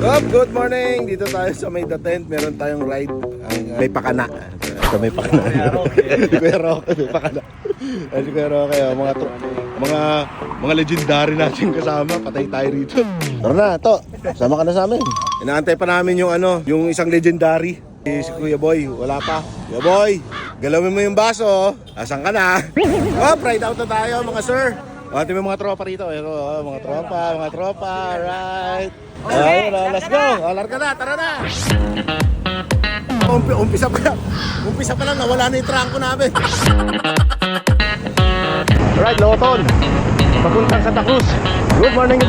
Good morning! Dito tayo sa may The Tent. Meron tayong ride. May pakana. Ito may pakana. Kuya Roque, may pakana. Si Kuya Roque, mga legendary natin kasama. Patay tayo rito. Tara na, to. Sama ka na sa amin. Inaantay pa namin yung isang legendary. Si Kuya Boy, wala pa. Kuya Boy, galawin mo yung baso. Asan ka na? Ride out na tayo mga sir. Ate may mga tropa rito. Mga tropa. Alright. Okay, let's go. Larga na, tara na. Umpisa pa lang, nawala na yung trangko namin. Alright, Loton. Papuntang Santa Cruz. Good morning.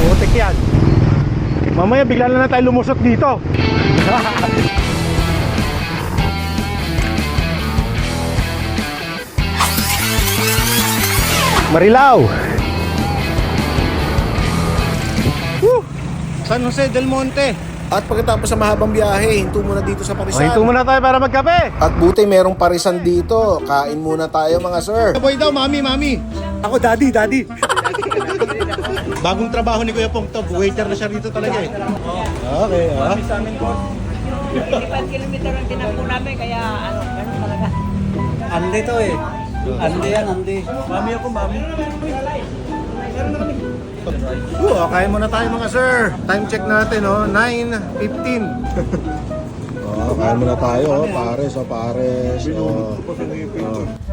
Putik yan. Mamaya bigla na tayo lumusot dito. Marilao. San Jose del Monte. At pagkatapos sa mahabang biyahe, hinto muna dito sa Parisan. Hinto muna tayo para magkape. At buti merong Parisan dito. Kain muna tayo mga sir. Boy daw, mami. Ako daddy. Bagong trabaho ni Kuya Pong to. Waiter na siya rito talaga eh. Okay, Mami sa amin po. 25 kilometer ang tinakbo namin, kaya ganun talaga. Ande to eh. Ande. Mami ako, mami. Kain muna tayo mga sir. Time check natin 9:15. Kain muna tayo pares.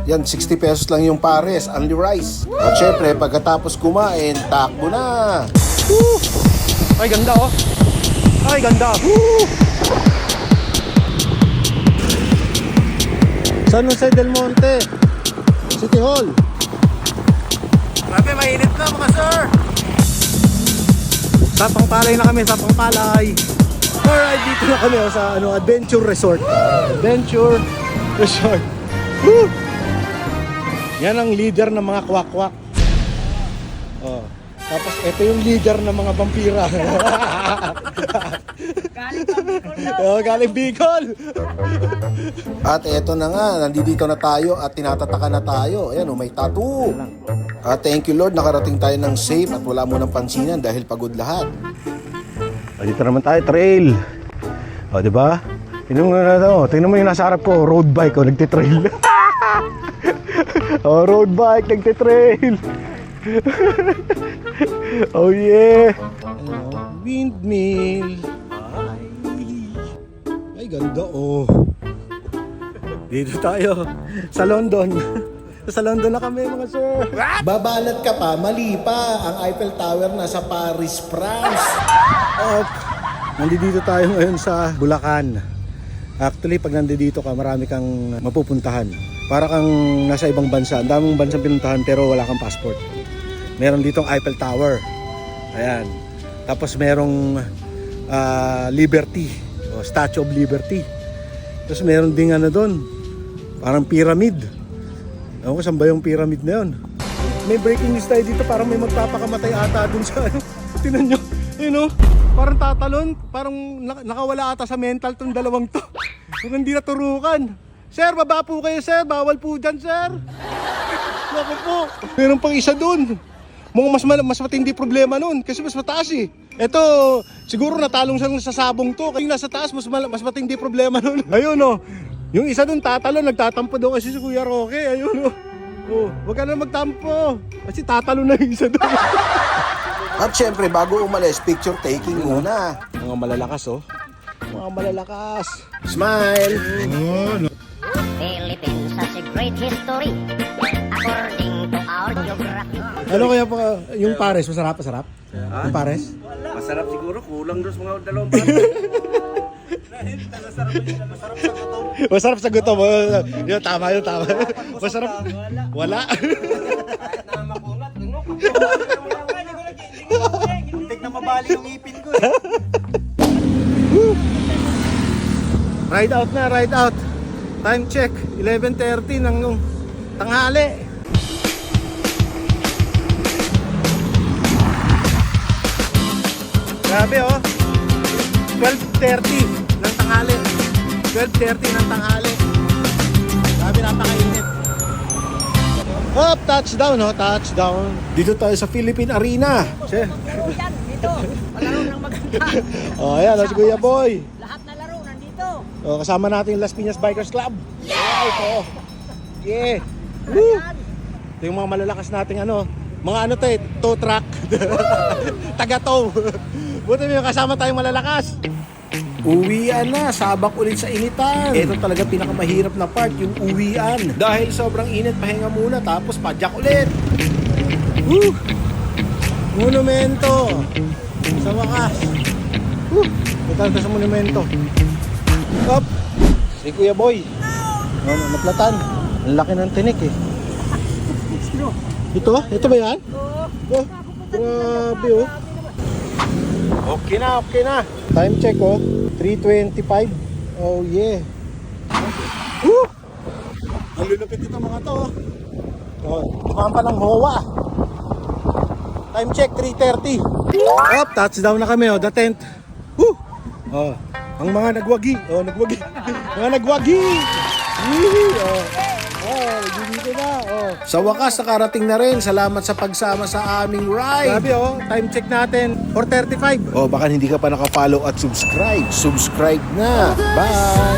Yan, 60 pesos lang yung pares, only rice. At syempre, pagkatapos kumain, takbo na. Ay, ganda Ay, ganda. San Jose del Monte City Hall. Grabe, mainit na mga sir. Sapangpalay na kami, Alright, dito na kami sa Adventure Resort. Woo! Yan ang leader ng mga kwak-kwak. Tapos ito yung leader ng mga vampira. Galing Bicol. At eto na nga, nandito na tayo at tinatataka na tayo. Ayan, may tattoo. At thank you Lord, nakarating tayo ng safe at wala mo ng pansinan dahil pagod lahat. Dito naman tayo, trail. Diba? Tingnan mo yung nasa harap ko, road bike, nagtitrail. Road bike, nagtitrail. Oh yeah. Windmill. Ay ganda Dito tayo sa London. Sa London na kami mga sir. Babalat ka pa, mali pa. Ang Eiffel Tower nasa Paris, France. Nandito tayo ngayon sa Bulacan. Actually, pag nandito ka, marami kang mapupuntahan. Para kang nasa ibang bansa. Ang daming bansang pinuntahan pero wala kang passport. Meron ditong Eiffel Tower. Ayan. Tapos merong Liberty. Statue of Liberty. Tapos meron ding doon. Parang pyramid. Ewan ko saan ba yung pyramid na yun. May breaking news tayo dito. Parang may magpapakamatay ata dun sa Tinan nyo. Parang tatalon. Parang nakawala ata sa mental tong dalawang to. Kung hindi naturukan. Sir, baba po kayo sir. Bawal po dyan sir. Naku po. Meron pang isa dun. Mas matindi problema nun. Kasi mas mataas eh. Ito, siguro natalong siya sa sabong to. Kaya nasa taas, mas matindi problema nun. Ayun yung isa dun tatalon. Nagtatampo daw kasi si Kuya Roque. Ayun wag ka na magtampo. Kasi tatalon na yung isa dun. At syempre, bago umalis, picture taking muna. Mga malalakas Mga malalakas. Smile! Philippines has a great history according to our geography. Ano kaya pa yung pares? Masarap? Yung pares? Masarap siguro, kulang doon sa mga dalawang bata. Masarap sa gutom. Yun, tama. Masarap. Wala. Kahit na makungat, muntik na mabali yung ipin ko eh. Ride out. Time check, 11:30 ng tanghali. Grabe 12:30 ng tanghali. 12:30 ng tanghali. Sabi napakainit. Hop, touchdown, no? Touchdown. Dito tayo sa Philippine Arena. Che. Laro yan, dito. Malaro ng maganda. Oh, ayan, si Kuya Boy. Lahat na laro nandito. Oh, kasama natin yung Las Piñas Bikers Club. Wow, ito. Yeah. Woo. Ito yung mga malalakas nating mga tow truck. Taga-tow. Buti may kasama tayong malalakas. Uwian na, sabak ulit sa initan. Ito talaga pinakamahirap na part, yung uwian. Dahil sobrang init, pahinga muna, tapos padyak ulit. Woo! Monumento. Sa wakas. Woo! Ito sa monumento. Up! Si Kuya Boy. Naplatan. Ang laki ng tinik eh. Ito? Ito ba yan? Oh, grabe oh. Okay na. Time check 3:25. Oh yeah. Woo! Ang lulupit ito mga to. Dumaan pa ng HOA. Time check 3:30. Up, touchdown na kami the tent. Woo! Ang mga nagwagi. Mga nagwagi. Dito na. Sa wakas, nakarating na rin. Salamat sa pagsama sa aming ride. Sabi time check natin, 4:35. Baka hindi ka pa naka-follow at subscribe. Subscribe na. Bye!